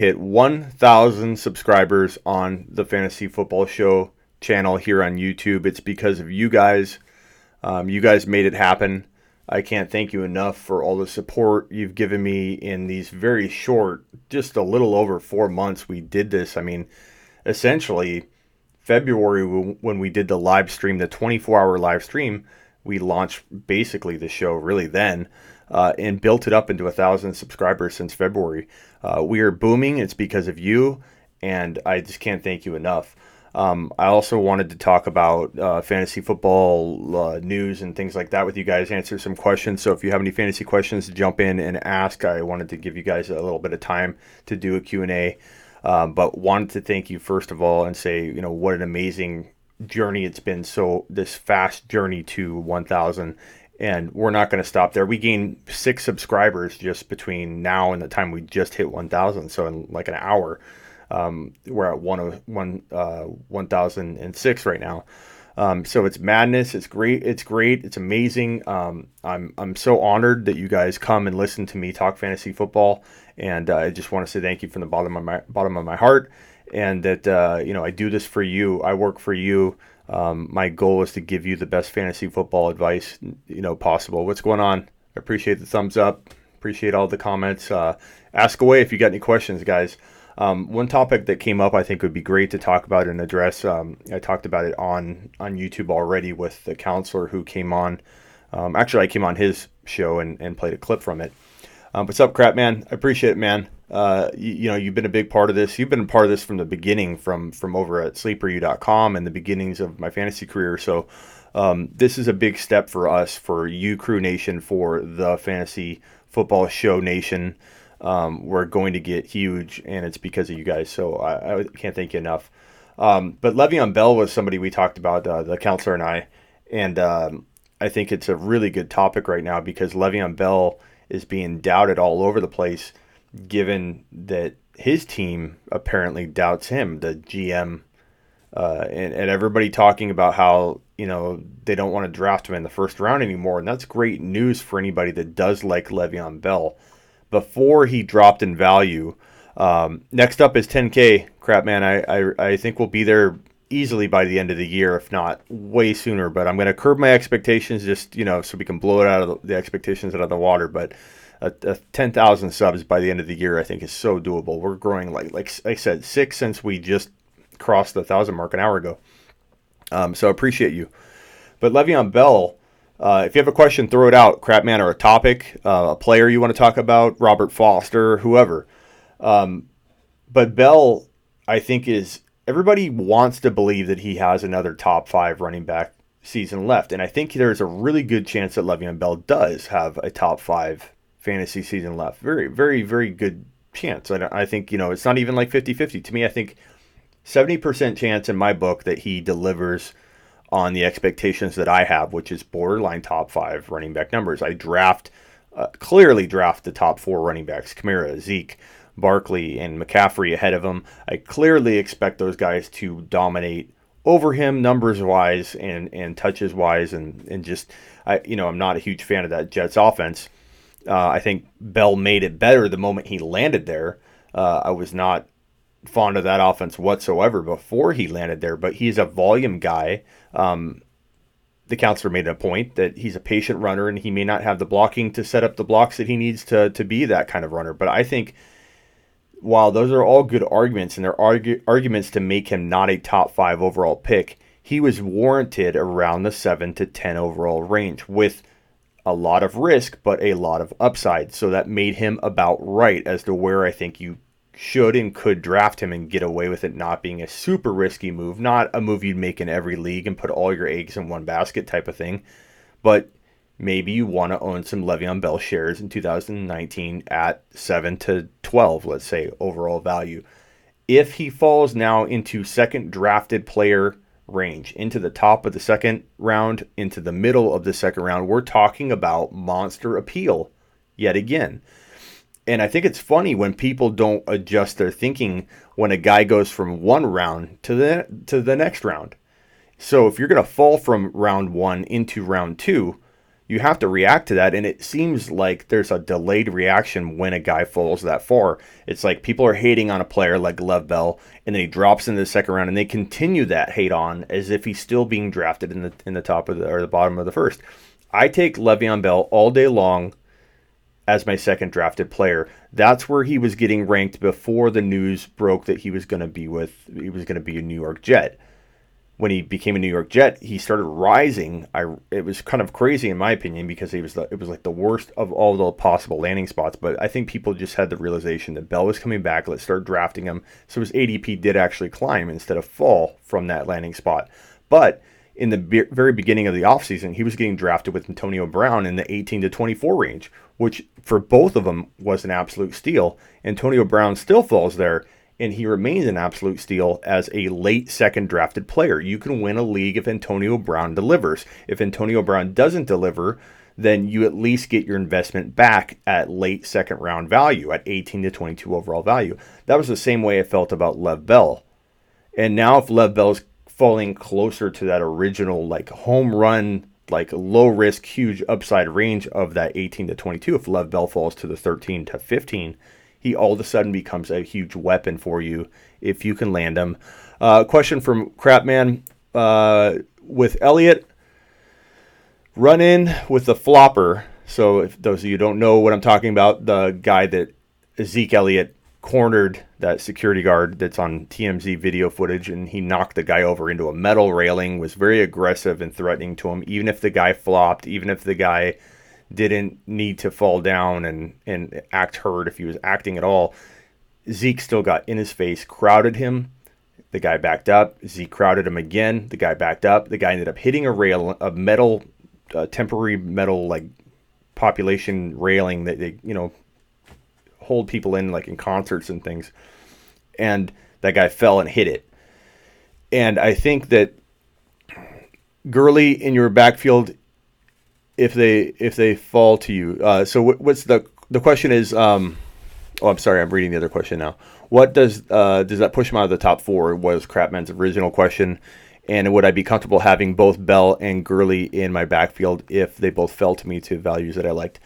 hit 1,000 subscribers on the Fantasy Football Show channel here on YouTube. It's because of you guys. You guys made it happen. I can't thank you enough for all the support you've given me in these very short, just a little over 4 months we did this. I mean, essentially, February when we did the live stream, the 24-hour live stream, we launched basically the show really then, and built it up into 1,000 subscribers since February. We are booming. It's because of you, and I just can't thank you enough. I also wanted to talk about fantasy football news and things like that with you guys, answer some questions. So if you have any fantasy questions, jump in and ask. I wanted to give you guys a little bit of time to do a Q&A, but wanted to thank you first of all and say, what an amazing journey it's been. So this fast journey to 1,000, and we're not going to stop there. We gained 6 subscribers just between now and the time we just hit 1,000. So in like an hour, we're at 1,006 right now. So it's madness. It's great. It's great. It's amazing. I'm so honored that you guys come and listen to me talk fantasy football, and I just want to say thank you from the bottom of my heart. And that I do this for you. I work for you. My goal is to give you the best fantasy football advice possible. What's going on? I appreciate the thumbs up. Appreciate all the comments. Ask away if you got any questions, guys. One topic that came up I think would be great to talk about and address. I talked about it on YouTube already with the counselor who came on. Actually, I came on his show and played a clip from it. What's up, crap man? I appreciate it, man. You've been a big part of this. You've been a part of this from the beginning, from over at sleeperu.com and the beginnings of my fantasy career. So this is a big step for us, for you, Crew Nation, for the Fantasy Football Show Nation. We're going to get huge, and it's because of you guys. So I can't thank you enough. But LeVeon Bell was somebody we talked about, the counselor and I. And I think it's a really good topic right now because LeVeon Bell is being doubted all over the place, given that his team apparently doubts him, the GM, and everybody talking about how, they don't want to draft him in the first round anymore. And that's great news for anybody that does like Le'Veon Bell. Before he dropped in value, next up is 10K, crap man. I think we'll be there easily by the end of the year, if not way sooner. But I'm going to curb my expectations just, so we can blow it out of the expectations out of the water. But 10,000 subs by the end of the year, I think, is so doable. We're growing like I said, 6 since we just crossed the 1,000 mark an hour ago. So I appreciate you. But Le'Veon Bell, if you have a question, throw it out, crap man, or a topic, a player you want to talk about, Robert Foster, whoever. But Bell, I think, everybody wants to believe that he has another top 5 running back season left. And I think there's a really good chance that Le'Veon Bell does have a top 5 fantasy season left. Very, very, very good chance. I think, it's not even like 50-50. To me, I think 70% chance in my book that he delivers on the expectations that I have, which is borderline top 5 running back numbers. I clearly draft the top 4 running backs, Kamara, Zeke, Barkley, and McCaffrey ahead of him. I clearly expect those guys to dominate over him numbers-wise and touches-wise, and just, I'm not a huge fan of that Jets offense. I think Bell made it better the moment he landed there. I was not fond of that offense whatsoever before he landed there, but he's a volume guy. The counselor made a point that he's a patient runner and he may not have the blocking to set up the blocks that he needs to be that kind of runner. But I think while those are all good arguments, and they're arguments to make him not a top 5 overall pick, he was warranted around the 7 to 10 overall range with a lot of risk, but a lot of upside. So that made him about right as to where I think you should and could draft him and get away with it not being a super risky move, not a move you'd make in every league and put all your eggs in one basket type of thing. But maybe you want to own some Le'Veon Bell shares in 2019 at 7 to 12, let's say, overall value. If he falls now into second drafted player range, into the top of the second round, into the middle of the second round, we're talking about monster appeal yet again. And I think it's funny when people don't adjust their thinking when a guy goes from one round to the next round. So if you're going to fall from round 1 into round 2, you have to react to that. And it seems like there's a delayed reaction when a guy falls that far. It's like people are hating on a player like Lev Bell, and then he drops into the second round, and they continue that hate on as if he's still being drafted in the top of the bottom of the first. I take Le'Veon Bell all day long as my second drafted player. That's where he was getting ranked before the news broke that he was going to be a New York Jet. When he became a New York Jet, he started rising. It was kind of crazy in my opinion because it was like the worst of all the possible landing spots. But I think people just had the realization that Bell was coming back. Let's start drafting him. So his ADP did actually climb instead of fall from that landing spot. But in the very beginning of the offseason, he was getting drafted with Antonio Brown in the 18 to 24 range, which for both of them was an absolute steal. Antonio Brown still falls there, and he remains an absolute steal as a late second drafted player. You can win a league if Antonio Brown delivers. If Antonio Brown doesn't deliver, then you at least get your investment back at late second round value, at 18 to 22 overall value. That was the same way I felt about Lev Bell. And now if Lev Bell's falling closer to that original like home run, like low risk, huge upside range of that 18 to 22, if Lev Bell falls to the 13 to 15, he all of a sudden becomes a huge weapon for you if you can land him. Question from Crapman. With Elliott, run in with the flopper. So if those of you don't know what I'm talking about, the guy that Ezekiel Elliott cornered, that security guard that's on TMZ video footage, and he knocked the guy over into a metal railing, was very aggressive and threatening to him, even if the guy flopped, even if the guy didn't need to fall down and act hurt, if he was acting at all. Zeke still got in his face, crowded him. The guy backed up. Zeke crowded him again. The guy backed up. The guy ended up hitting a rail, a metal, temporary metal, like population railing that they, hold people in, like in concerts and things. And that guy fell and hit it. And I think that Gurley in your backfield, if they fall to you. So what's the question is? I'm sorry, I'm reading the other question now. What does that push him out of the top four? Was Crapman's original question, and would I be comfortable having both Bell and Gurley in my backfield if they both fell to me to values that I liked?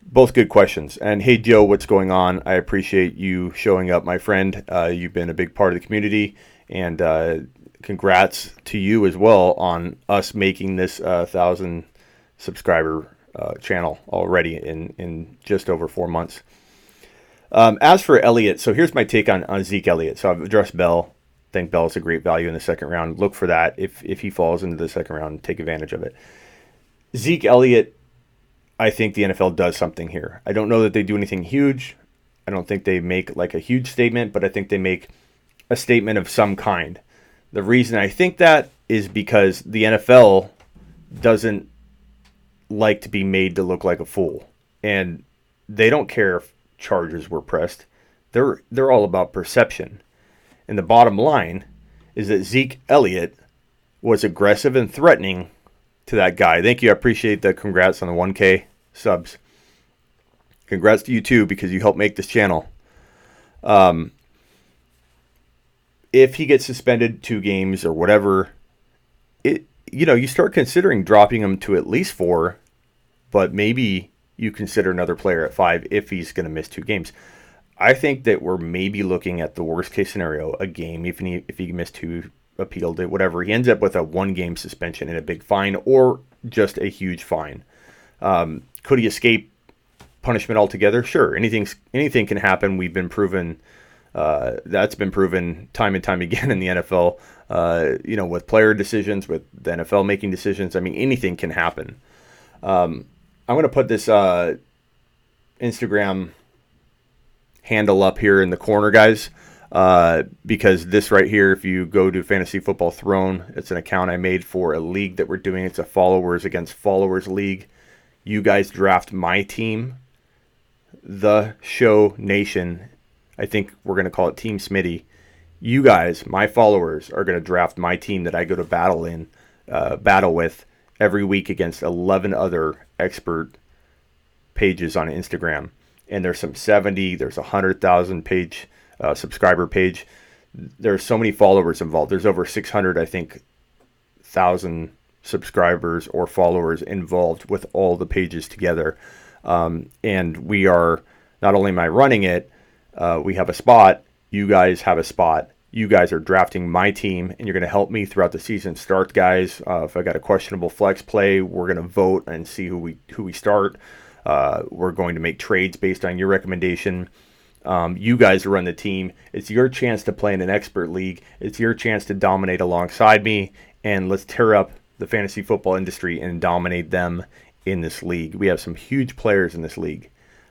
Both good questions. And hey, Joe, what's going on? I appreciate you showing up, my friend. You've been a big part of the community, and congrats to you as well on us making this 1,000 subscriber channel already in just over 4 months. As for Elliott, so here's my take on Zeke Elliott. So I've addressed Bell. I think Bell is a great value in the second round. Look for that. If he falls into the second round, take advantage of it. Zeke Elliott, I think the NFL does something here. I don't know that they do anything huge. I don't think they make like a huge statement, but I think they make a statement of some kind. The reason I think that is because the NFL doesn't like to be made to look like a fool. And they don't care if charges were pressed. They're all about perception. And the bottom line is that Zeke Elliott was aggressive and threatening to that guy. Thank you. I appreciate the congrats on the 1K subs. Congrats to you too, because you helped make this channel. If he gets suspended 2 games or whatever, you start considering dropping him to at least 4, but maybe you consider another player at 5 if he's going to miss 2 games. I think that we're maybe looking at the worst case scenario, a game, if he missed 2, appealed it, whatever. He ends up with a 1-game suspension and a big fine, or just a huge fine. Could he escape punishment altogether? Sure. Anything can happen. We've been proven, that's been proven time and time again in the NFL, with player decisions, with the NFL making decisions. I mean, anything can happen. I'm going to put this Instagram handle up here in the corner, guys, because this right here, if you go to Fantasy Football Throne, it's an account I made for a league that we're doing. It's a followers against followers league. You guys draft my team, TheShow Nation. I think we're going to call it Team Smitty. You guys, my followers, are going to draft my team that I go to battle with every week against 11 other expert pages on Instagram. And there's some 70, there's 100,000 page subscriber page. There's so many followers involved. There's over 600, I think, thousand subscribers or followers involved with all the pages together. And we are, not only am I running it, we have a spot. You guys have a spot. You guys are drafting my team, and you're going to help me throughout the season start guys. If I got a questionable flex play, we're going to vote and see who we start. We're going to make trades based on your recommendation. You guys run the team. It's your chance to play in an expert league. It's your chance to dominate alongside me, and let's tear up the fantasy football industry and dominate them in this league. We have some huge players in this league,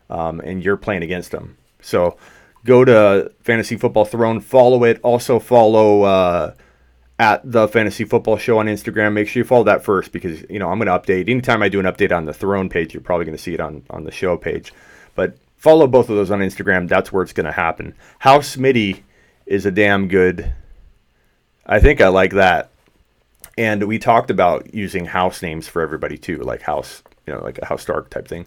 and you're playing against them. So go to Fantasy Football Throne, follow it. Also follow at the Fantasy Football Show on Instagram. Make sure you follow that first, because I'm going to update. Anytime I do an update on the Throne page, you're probably going to see it on the show page. But follow both of those on Instagram. That's where it's going to happen. House Smitty is a damn good. I think I like that. And we talked about using house names for everybody too, like House, like a House Stark type thing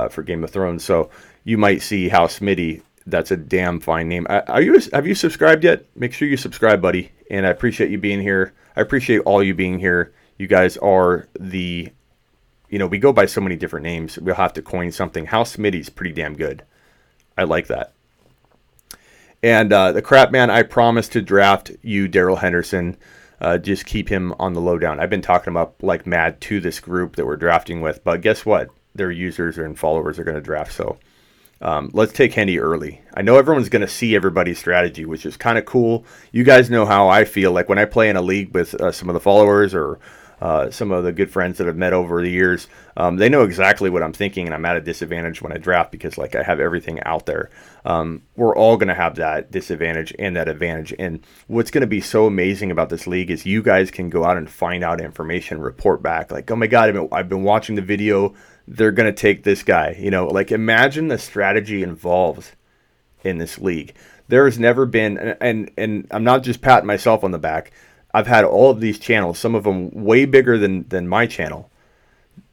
for Game of Thrones. So you might see House Smitty. That's a damn fine name. Have you subscribed yet? Make sure you subscribe, buddy. And I appreciate you being here. I appreciate all you being here. You guys are we go by so many different names. We'll have to coin something. House Smitty's pretty damn good. I like that. And the crap man, I promised to draft you, Darrell Henderson. Just keep him on the lowdown. I've been talking about like mad to this group that we're drafting with, but guess what? Their users and followers are going to draft. So let's take Hendy early. I know everyone's going to see everybody's strategy, which is kind of cool. You guys know how I feel. Like when I play in a league with some of the followers or some of the good friends that I've met over the years, they know exactly what I'm thinking, and I'm at a disadvantage when I draft because like I have everything out there. We're all going to have that disadvantage and that advantage. And what's going to be so amazing about this league is you guys can go out and find out information, report back like, oh my God, I've been watching the video. They're going to take this guy. Like imagine the strategy involved in this league. There has never been, and I'm not just patting myself on the back. I've had all of these channels, some of them way bigger than my channel,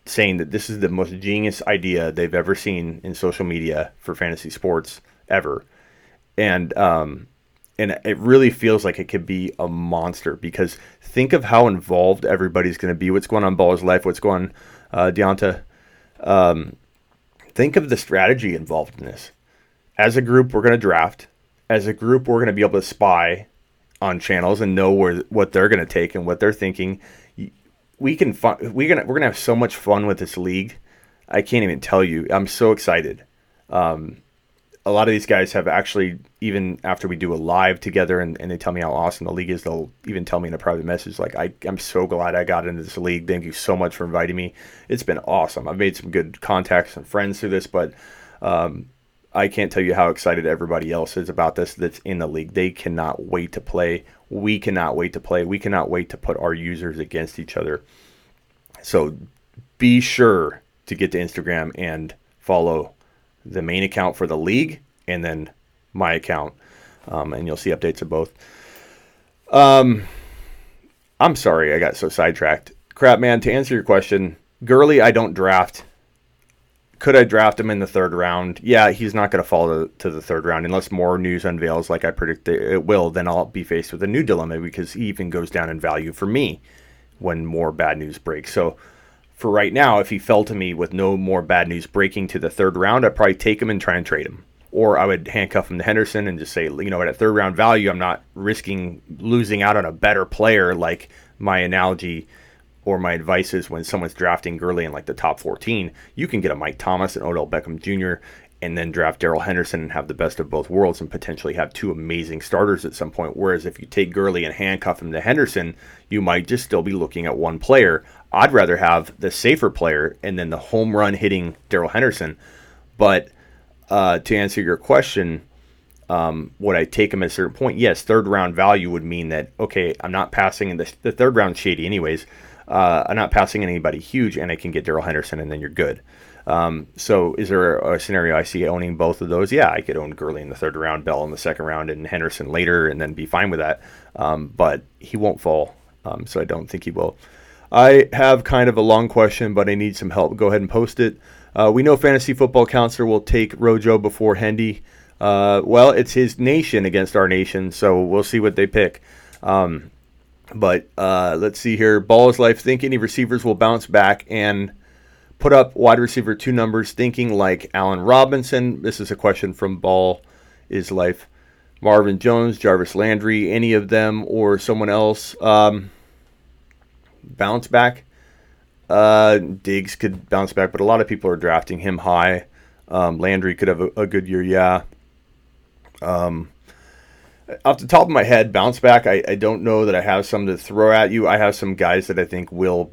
saying that this is the most genius idea they've ever seen in social media for fantasy sports ever. And it really feels like it could be a monster, because think of how involved everybody's going to be. What's going on, Ball's Life? What's going on, Deonta? Think of the strategy involved in this. As a group, we're going to draft. As a group, we're going to be able to spy on channels and know what they're going to take and what they're thinking. We're going to have so much fun with this league. I can't even tell you. I'm so excited. A lot of these guys have actually, even after we do a live together and they tell me how awesome the league is, they'll even tell me in a private message, like, I'm so glad I got into this league. Thank you so much for inviting me. It's been awesome. I've made some good contacts and friends through this, but I can't tell you how excited everybody else is about this that's in the league. They cannot wait to play. We cannot wait to play. We cannot wait to put our users against each other. So be sure to get to Instagram and follow the main account for the league and then my account. And you'll see updates of both. I'm sorry I got so sidetracked. Crap, man, to answer your question, Gurley, I don't draft. Could I draft him in the third round? Yeah, he's not going to fall to the third round unless more news unveils like I predict it will. Then I'll be faced with a new dilemma, because he even goes down in value for me when more bad news breaks. So for right now, if he fell to me with no more bad news breaking to the third round, I'd probably take him and try and trade him. Or I would handcuff him to Henderson and just say, at third round value, I'm not risking losing out on a better player. Like my analogy or my advice is when someone's drafting Gurley in like the top 14, you can get a Mike Thomas and Odell Beckham Jr. and then draft Darrell Henderson and have the best of both worlds and potentially have two amazing starters at some point. Whereas if you take Gurley and handcuff him to Henderson, you might just still be looking at one player. I'd rather have the safer player and then the home run hitting Darrell Henderson. But to answer your question, would I take him at a certain point? Yes, third round value would mean that, okay, I'm not passing in the third round shady anyways. I'm not passing anybody huge, and I can get Darrell Henderson, and then you're good. So is there a scenario I see owning both of those? Yeah, I could own Gurley in the third round, Bell in the second round, and Henderson later, and then be fine with that. But he won't fall, so I don't think he will. I have kind of a long question, but I need some help. Go ahead and post it. We know Fantasy Football Counselor will take Rojo before Hendy. Well, it's his nation against our nation, so we'll see what they pick. But let's see here. Ball is life. Think any receivers will bounce back and put up wide receiver 2 numbers, thinking like Allen Robinson. This is a question from Ball is life. Marvin Jones, Jarvis Landry, any of them or someone else. Bounce back. Diggs could bounce back, but a lot of people are drafting him high. Landry could have a good year, yeah. Off the top of my head, bounce back, I don't know that I have some to throw at you. I have some guys that I think will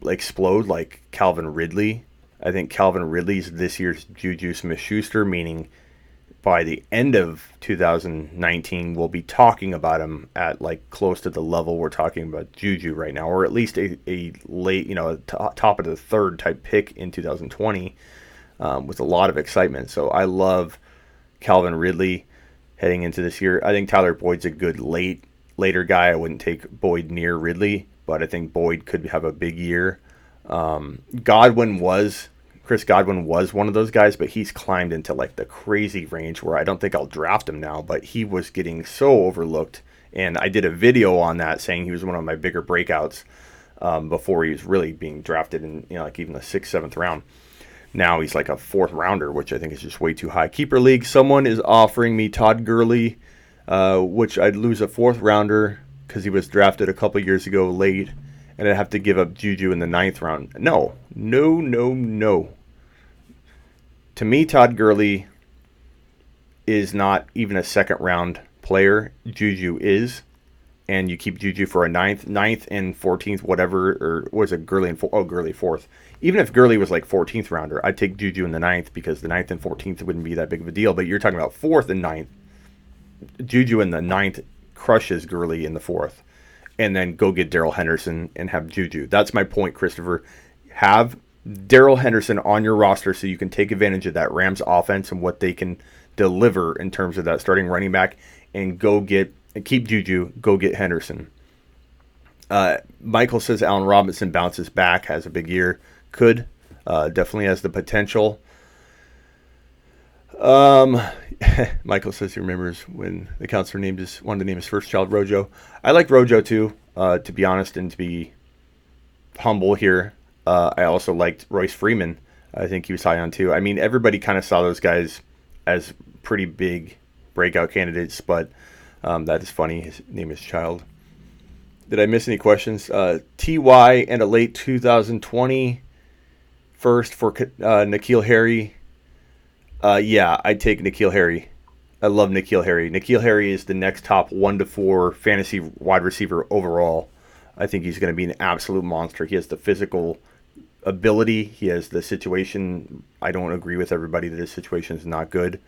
explode, like Calvin Ridley. I think Calvin Ridley's this year's JuJu Smith-Schuster, meaning by the end of 2019, we'll be talking about him at like close to the level we're talking about JuJu right now, or at least a late, top of the third type pick in 2020 with a lot of excitement. So I love Calvin Ridley heading into this year. I think Tyler Boyd's a good later guy. I wouldn't take Boyd near Ridley, but I think Boyd could have a big year. Chris Godwin was one of those guys, but he's climbed into like the crazy range where I don't think I'll draft him now, but he was getting so overlooked. And I did a video on that saying he was one of my bigger breakouts before he was really being drafted in, like even the 6th, 7th round. Now he's like a 4th rounder, which I think is just way too high. Keeper league, someone is offering me Todd Gurley, which I'd lose a 4th rounder because he was drafted a couple years ago late, and I'd have to give up JuJu in the 9th round. No. To me, Todd Gurley is not even a 2nd round player. JuJu is, and you keep JuJu for a 9th and 14th, whatever, or was it Gurley and Gurley 4th? Even if Gurley was like 14th rounder, I'd take JuJu in the 9th because the 9th and 14th wouldn't be that big of a deal. But you're talking about 4th and 9th. JuJu in the 9th crushes Gurley in the 4th. And then go get Darrell Henderson and have JuJu. That's my point, Christopher. Have Darrell Henderson on your roster so you can take advantage of that Rams offense and what they can deliver in terms of that starting running back, and keep JuJu, go get Henderson. Michael says Allen Robinson bounces back, has a big year. Could. Definitely has the potential. Michael says he remembers when the counselor wanted to name his first child Rojo. I like Rojo too, to be honest, and to be humble here. I also liked Royce Freeman. I think he was high on too. I mean, everybody kind of saw those guys as pretty big breakout candidates, but that is funny. His name is child. Did I miss any questions? TY and a late 2020 first for N'Keal Harry. Yeah, I'd take N'Keal Harry. I love N'Keal Harry. N'Keal Harry is the next top 1 to 4 fantasy wide receiver overall. I think he's going to be an absolute monster. He has the physical ability. He has the situation. I don't agree with everybody that his situation is not good.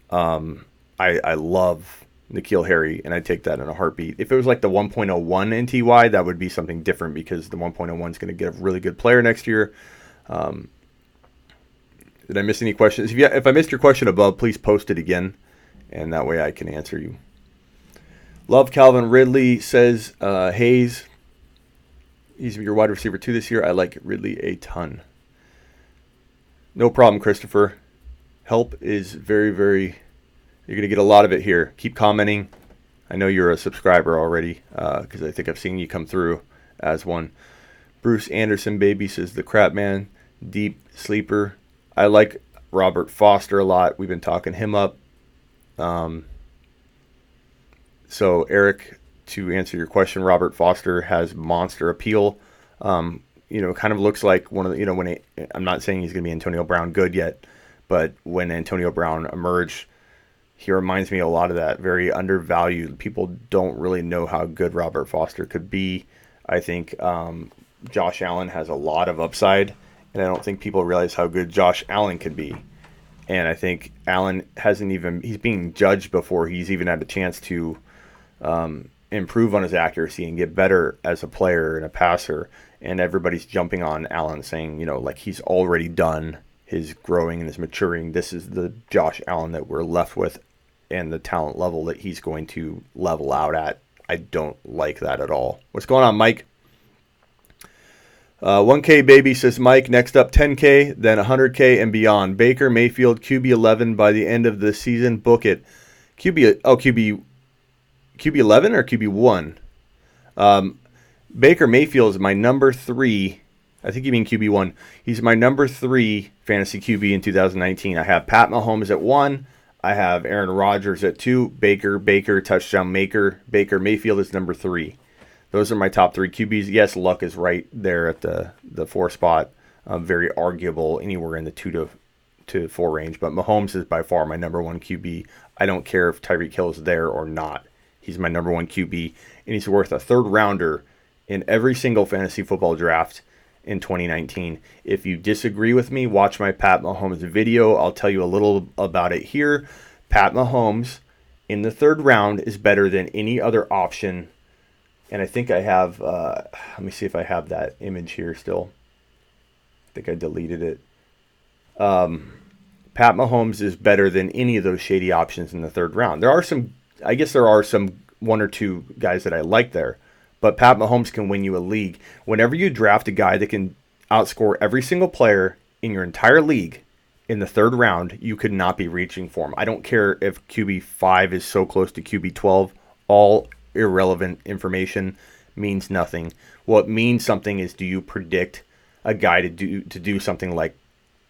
I love N'Keal Harry, and I'd take that in a heartbeat. If it was like the 1.01 in TY, that would be something different because the 1.01 is going to get a really good player next year. Did I miss any questions? If I missed your question above, please post it again, and that way I can answer you. Love Calvin Ridley, says Hayes. He's your wide receiver 2 this year. I like Ridley a ton. No problem, Christopher. Help is very, very... You're going to get a lot of it here. Keep commenting. I know you're a subscriber already because I think I've seen you come through as one. Bruce Anderson, baby, says the crap man. Deep sleeper. I like Robert Foster a lot. We've been talking him up. So, Eric, to answer your question, Robert Foster has monster appeal. Kind of looks like one of the, I'm not saying he's going to be Antonio Brown good yet, but when Antonio Brown emerged, he reminds me a lot of that. Very undervalued. People don't really know how good Robert Foster could be. I think Josh Allen has a lot of upside, and I don't think people realize how good Josh Allen could be. And I think Allen he's being judged before he's even had a chance to improve on his accuracy and get better as a player and a passer. And everybody's jumping on Allen saying, like he's already done his growing and his maturing. This is the Josh Allen that we're left with and the talent level that he's going to level out at. I don't like that at all. What's going on, Mike? 1K baby, says Mike. Next up, 10K, then 100K and beyond. Baker Mayfield, QB11 by the end of the season. Book it. QB11 or QB1? Baker Mayfield is my number 3. I think you mean QB1. He's my number 3 fantasy QB in 2019. I have Pat Mahomes at 1. I have Aaron Rodgers at 2. Baker, touchdown maker. Baker Mayfield is number 3. Those are my top 3 QBs. Yes, Luck is right there at the 4 spot. Very arguable anywhere in the 2 to 4 range. But Mahomes is by far my number 1 QB. I don't care if Tyreek Hill is there or not. He's my number 1 QB, and he's worth a 3rd rounder in every single fantasy football draft in 2019. If you disagree with me, watch my Pat Mahomes video. I'll tell you a little about it here. Pat Mahomes in the 3rd round is better than any other option. And I think I have, let me see if I have that image here still. I think I deleted it. Pat Mahomes is better than any of those shady options in the 3rd round. There are some 1 or 2 guys that I like there. But Pat Mahomes can win you a league. Whenever you draft a guy that can outscore every single player in your entire league in the 3rd round, you could not be reaching for him. I don't care if QB5 is so close to QB12. All irrelevant information means nothing. What means something is, do you predict a guy to do something like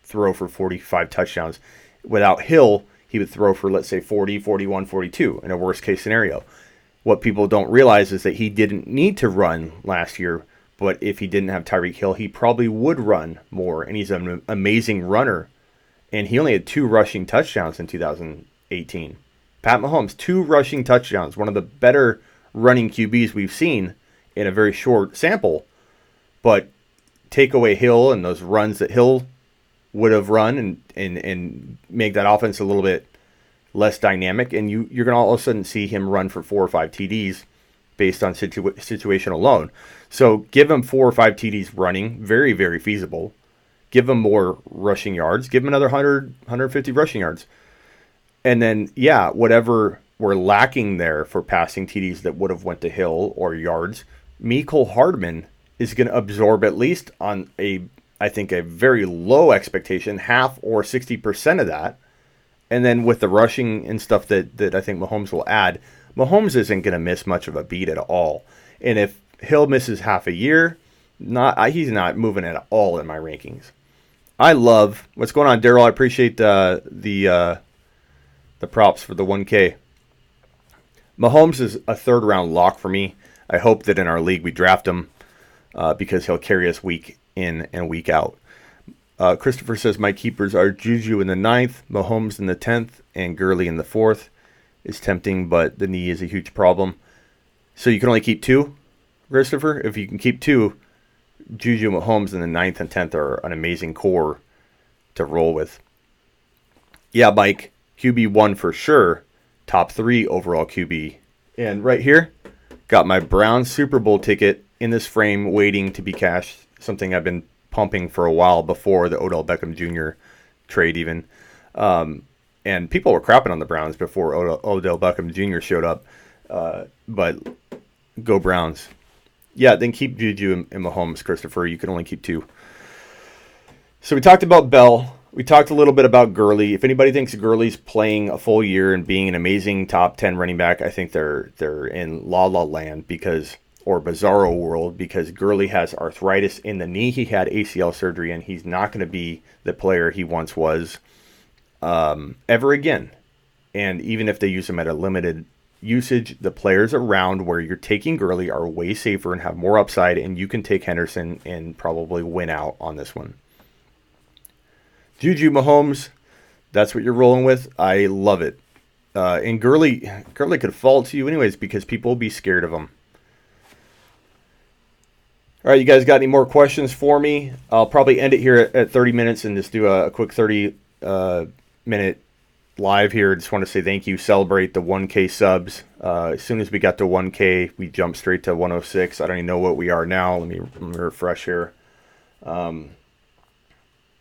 throw for 45 touchdowns? Without Hill, he would throw for, let's say, 40, 41, 42 in a worst case scenario. What people don't realize is that he didn't need to run last year, but if he didn't have Tyreek Hill, he probably would run more, and he's an amazing runner. And he only had 2 rushing touchdowns in 2018. Pat Mahomes, 2 rushing touchdowns, one of the better running QBs we've seen in a very short sample. But take away Hill and those runs that Hill would have run and make that offense a little bit less dynamic, and you're going to all of a sudden see him run for 4 or 5 TDs based on situation alone. So give him 4 or 5 TDs running, very, very feasible. Give him more rushing yards. Give him another 100, 150 rushing yards. And then, whatever we're lacking there for passing TDs that would have went to Hill or yards, Mecole Hardman is going to absorb at least on I think a very low expectation, half or 60% of that. And then with the rushing and stuff that I think Mahomes will add, Mahomes isn't going to miss much of a beat at all. And if Hill misses half a year, he's not moving at all in my rankings. I love what's going on, Daryl. I appreciate the props for the 1K. Mahomes is a 3rd round lock for me. I hope that in our league we draft him because he'll carry us week in and week out. Christopher says my keepers are JuJu in the 9th, Mahomes in the 10th, and Gurley in the 4th. It's tempting, but the knee is a huge problem. So you can only keep 2, Christopher? If you can keep 2, JuJu, Mahomes in the 9th and 10th are an amazing core to roll with. Yeah, Mike, QB1 for sure, top 3 overall QB. And right here, got my Brown Super Bowl ticket in this frame waiting to be cashed, something I've been pumping for a while before the Odell Beckham Jr. trade even. And people were crapping on the Browns before Odell Beckham Jr. showed up. But go Browns. Yeah, then keep JuJu and Mahomes, Christopher. You can only keep 2. So we talked about Bell. We talked a little bit about Gurley. If anybody thinks Gurley's playing a full year and being an amazing top 10 running back, I think they're in la la land or bizarro world, because Gurley has arthritis in the knee. He had ACL surgery, and he's not going to be the player he once was ever again. And even if they use him at a limited usage, the players around where you're taking Gurley are way safer and have more upside, and you can take Henderson and probably win out on this one. JuJu, Mahomes, that's what you're rolling with. I love it. And Gurley could fall to you anyways because people will be scared of him. All right, you guys got any more questions for me? I'll probably end it here at 30 minutes and just do a quick 30-minute live here. Just want to say thank you. Celebrate the 1K subs. As soon as we got to 1K, we jumped straight to 106. I don't even know what we are now. Let me refresh here.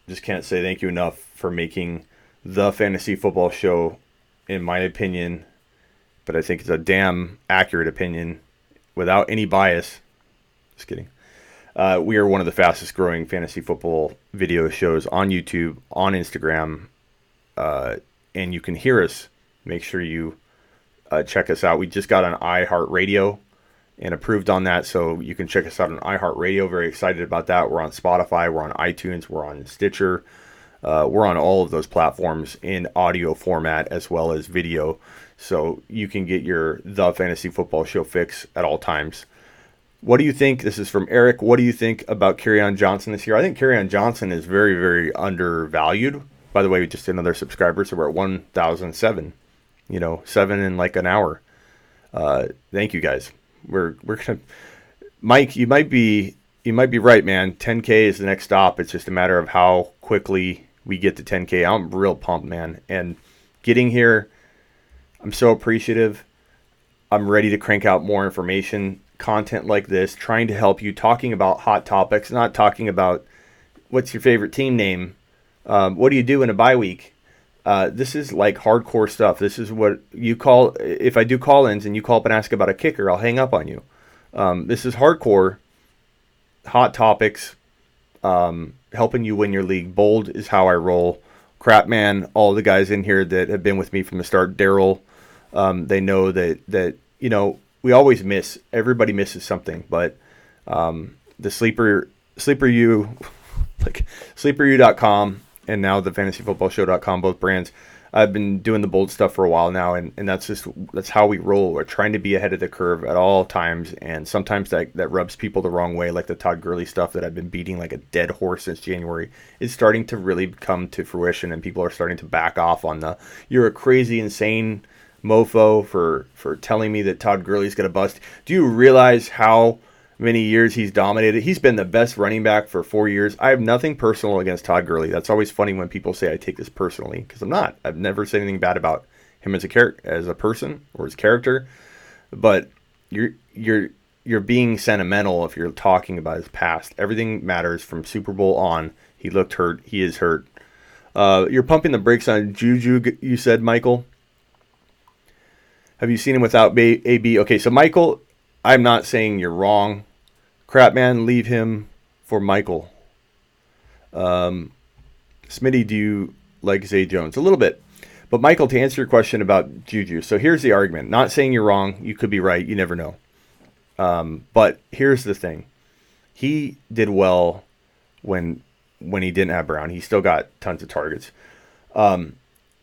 Just can't say thank you enough for making the fantasy football show, in my opinion, but I think it's a damn accurate opinion without any bias. Just kidding. We are one of the fastest growing fantasy football video shows on YouTube, on Instagram, and you can hear us. Make sure you check us out. We just got on iHeartRadio, and approved on that. So you can check us out on iHeartRadio. Very excited about that. We're on Spotify. We're on iTunes. We're on Stitcher. We're on all of those platforms in audio format as well as video. So you can get your The Fantasy Football Show fix at all times. What do you think? This is from Eric. What do you think about Kerryon Johnson this year? I think Kerryon Johnson is very, very undervalued. By the way, just another subscriber, so we're at 1,007. 7 in like an hour. Thank you guys. We're gonna, Mike. You might be right, man. 10K is the next stop. It's just a matter of how quickly we get to 10K. I'm real pumped, man. And getting here, I'm so appreciative. I'm ready to crank out more information, content like this, trying to help you, talking about hot topics, not talking about what's your favorite team name, what do you do in a bye week. This is like hardcore stuff. This is what you call, if I do call-ins and you call up and ask about a kicker, I'll hang up on you. This is hardcore, hot topics, helping you win your league. Bold is how I roll. Crap, man, all the guys in here that have been with me from the start, Daryl, they know that we always miss. Everybody misses something, but the Sleeper U, like SleeperU.com and now the FantasyFootballShow.com, both brands. I've been doing the bold stuff for a while now, and that's how we roll. We're trying to be ahead of the curve at all times, and sometimes that rubs people the wrong way, like the Todd Gurley stuff that I've been beating like a dead horse since January is starting to really come to fruition, and people are starting to back off on the "you're a crazy, insane mofo for telling me that Todd Gurley's going to bust." Do you realize how many years he's dominated? He's been the best running back for 4 years. I have nothing personal against Todd Gurley. That's always funny when people say I take this personally, because I'm not. I've never said anything bad about him as a person or his character. But you're being sentimental if you're talking about his past. Everything matters from Super Bowl on. He looked hurt. He is hurt. You're pumping the brakes on JuJu, you said, Michael. Have you seen him without AB? Okay, so Michael, I'm not saying you're wrong. Crap, man, leave him for Michael. Smitty, do you like Zay Jones? A little bit. But Michael, to answer your question about JuJu, so here's the argument. Not saying you're wrong. You could be right. You never know. But here's the thing. He did well when he didn't have Brown. He still got tons of targets.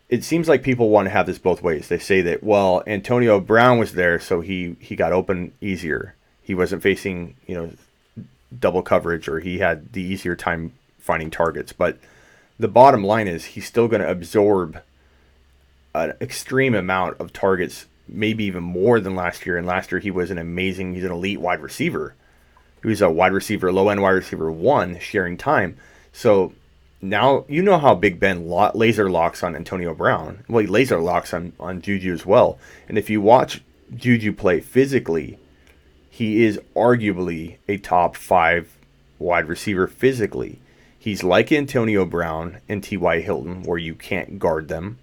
It seems like people want to have this both ways. They say that, well, Antonio Brown was there, so he got open easier. He wasn't facing, double coverage, or he had the easier time finding targets. But the bottom line is he's still going to absorb an extreme amount of targets, maybe even more than last year. And last year he's an elite wide receiver. He was a wide receiver, low-end wide receiver 1, sharing time. So now, you know how Big Ben laser locks on Antonio Brown. Well, he laser locks on JuJu as well. And if you watch JuJu play physically, he is arguably a top 5 wide receiver physically. He's like Antonio Brown and T.Y. Hilton, where you can't guard them.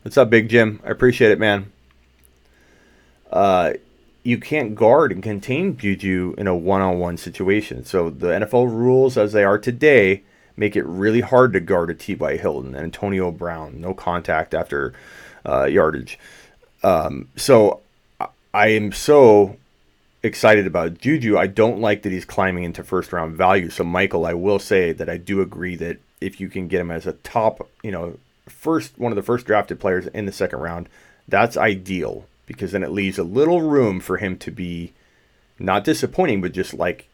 What's up, Big Jim? I appreciate it, man. You can't guard and contain JuJu in a one-on-one situation. So the NFL rules as they are today make it really hard to guard a T.Y. Hilton and Antonio Brown. No contact after yardage. So I am so excited about JuJu. I don't like that he's climbing into first-round value. So, Michael, I will say that I do agree that if you can get him as a top, one of the first drafted players in the second round, that's ideal, because then it leaves a little room for him to be not disappointing, but just like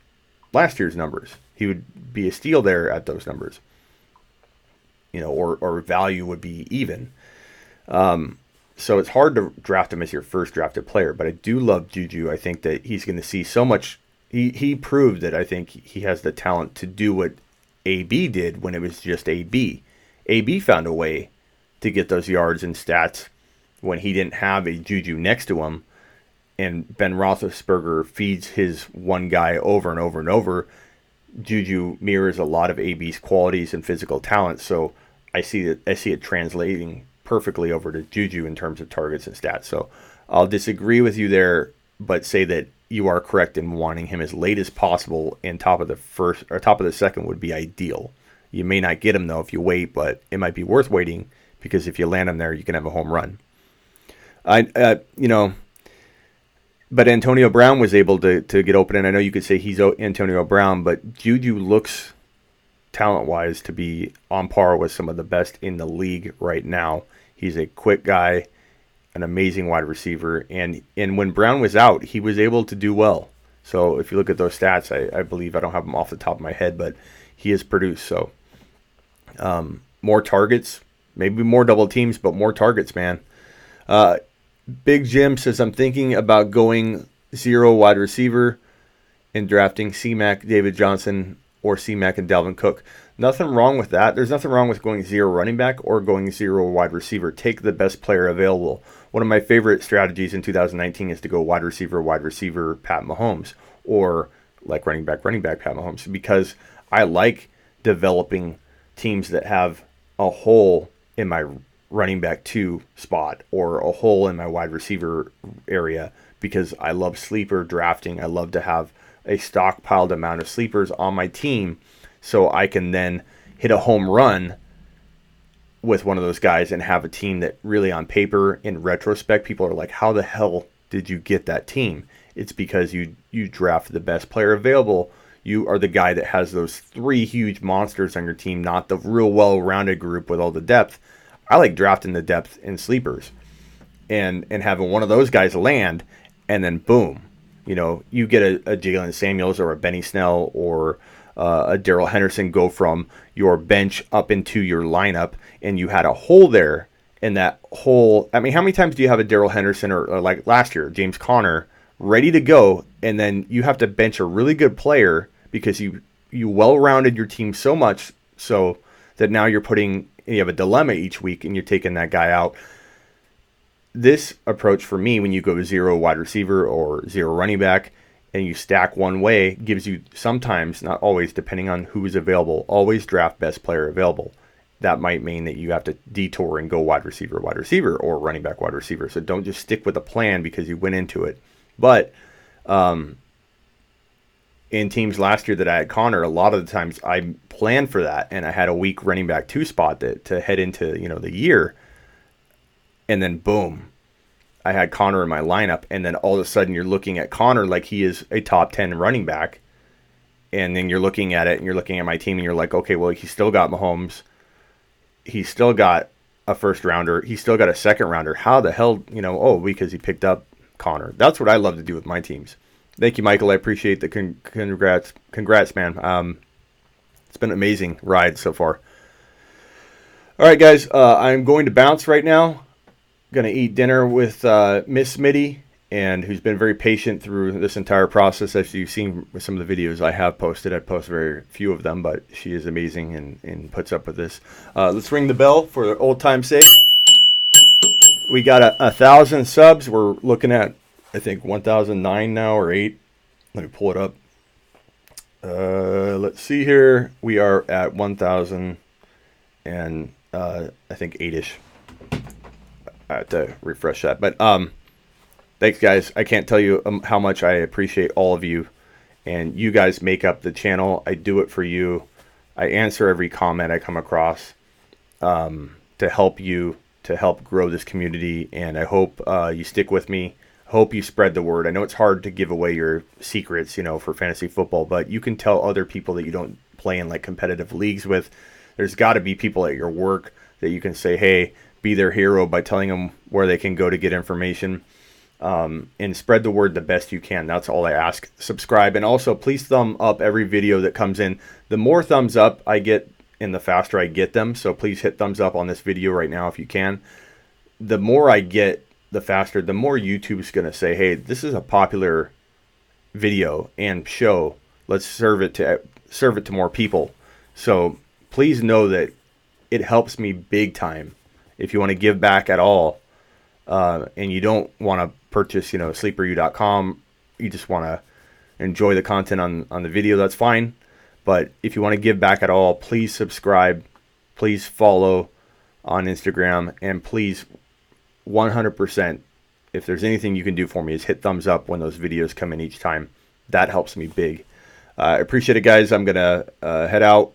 last year's numbers. He would be a steal there at those numbers, or value would be even. So it's hard to draft him as your first drafted player, but I do love JuJu. I think that he's going to see so much. He proved that I think he has the talent to do what AB did when it was just AB. AB found a way to get those yards and stats when he didn't have a JuJu next to him, and Ben Roethlisberger feeds his one guy over and over and over. JuJu mirrors a lot of AB's qualities and physical talent, so I see it translating perfectly over to JuJu in terms of targets and stats. So I'll disagree with you there, but say that you are correct in wanting him as late as possible, and top of the first or top of the second would be ideal. You may not get him though if you wait, but it might be worth waiting, because if you land him there, you can have a home run. But Antonio Brown was able to get open, and I know you could say he's Antonio Brown, but Juju looks talent-wise to be on par with some of the best in the league right now. He's a quick guy, an amazing wide receiver, and when Brown was out, he was able to do well. So if you look at those stats, I believe, I don't have them off the top of my head, but he has produced. So more targets, maybe more double teams, but more targets, man. Big Jim says, I'm thinking about going 0 wide receiver and drafting C-Mac, David Johnson, or C-Mac and Dalvin Cook. Nothing wrong with that. There's nothing wrong with going 0 running back or going 0 wide receiver. Take the best player available. One of my favorite strategies in 2019 is to go wide receiver, Pat Mahomes, or like running back, Pat Mahomes, because I like developing teams that have a hole in my running back 2 spot or a hole in my wide receiver area, because I love sleeper drafting. I love to have a stockpiled amount of sleepers on my team so I can then hit a home run with one of those guys and have a team that really, on paper, in retrospect, people are like, how the hell did you get that team? It's because you draft the best player available. You are the guy that has those 3 huge monsters on your team, not the real well-rounded group with all the depth. I like drafting the depth in sleepers and having one of those guys land, and then boom, you get a Jalen Samuels or a Benny Snell or a Darrell Henderson go from your bench up into your lineup, and you had a hole there. And that hole, I mean, how many times do you have a Darrell Henderson or like last year, James Conner, ready to go, and then you have to bench a really good player because you well-rounded your team so much so that now you have a dilemma each week and you're taking that guy out. This approach for me, when you go 0 wide receiver or 0 running back and you stack one way, gives you sometimes, not always, depending on who is available, always draft best player available. That might mean that you have to detour and go wide receiver, or running back, wide receiver. So don't just stick with a plan because you went into it. But in teams last year that I had Connor, a lot of the times I planned for that, and I had a weak running back 2 spot to head into the year, and then boom, I had Connor in my lineup, and then all of a sudden you're looking at Connor like he is a top 10 running back, and then you're looking at it and you're looking at my team and you're like, okay, well, he's still got Mahomes, he's still got a first rounder, he's still got a second rounder. How the hell, because he picked up Connor. That's what I love to do with my teams. Thank you, Michael. I appreciate the congrats, man. It's been an amazing ride so far. All right, guys, I'm going to bounce right now. Going to eat dinner with Miss Smitty, and who's been very patient through this entire process. As you've seen with some of the videos I have posted, I post very few of them, but she is amazing and puts up with this. Let's ring the bell for old time's sake. We got 1,000 subs. We're looking at, I think, 1,009 now or 8. Let me pull it up. Let's see here. We are at 1,000 and I think 8-ish. I have to refresh that. But thanks, guys. I can't tell you how much I appreciate all of you. And you guys make up the channel. I do it for you. I answer every comment I come across to help you, to help grow this community. And I hope you stick with me. Hope you spread the word. I know it's hard to give away your secrets, for fantasy football, but you can tell other people that you don't play in like competitive leagues with. There's got to be people at your work that you can say, hey, be their hero by telling them where they can go to get information, and spread the word the best you can. That's all I ask. Subscribe, and also please thumb up every video that comes in. The more thumbs up I get and the faster I get them, so please hit thumbs up on this video right now if you can. The more I get, the faster, the more YouTube's going to say, hey, this is a popular video and show. Let's serve it to more people. So please know that it helps me big time. If you want to give back at all, and you don't want to purchase, sleeperu.com, you just want to enjoy the content on the video, that's fine. But if you want to give back at all, please subscribe, please follow on Instagram, and please 100%, if there's anything you can do for me, is hit thumbs up when those videos come in each time. That helps me big. I appreciate it, guys. I'm going to head out.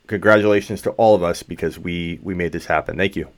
Congratulations to all of us because we made this happen. Thank you.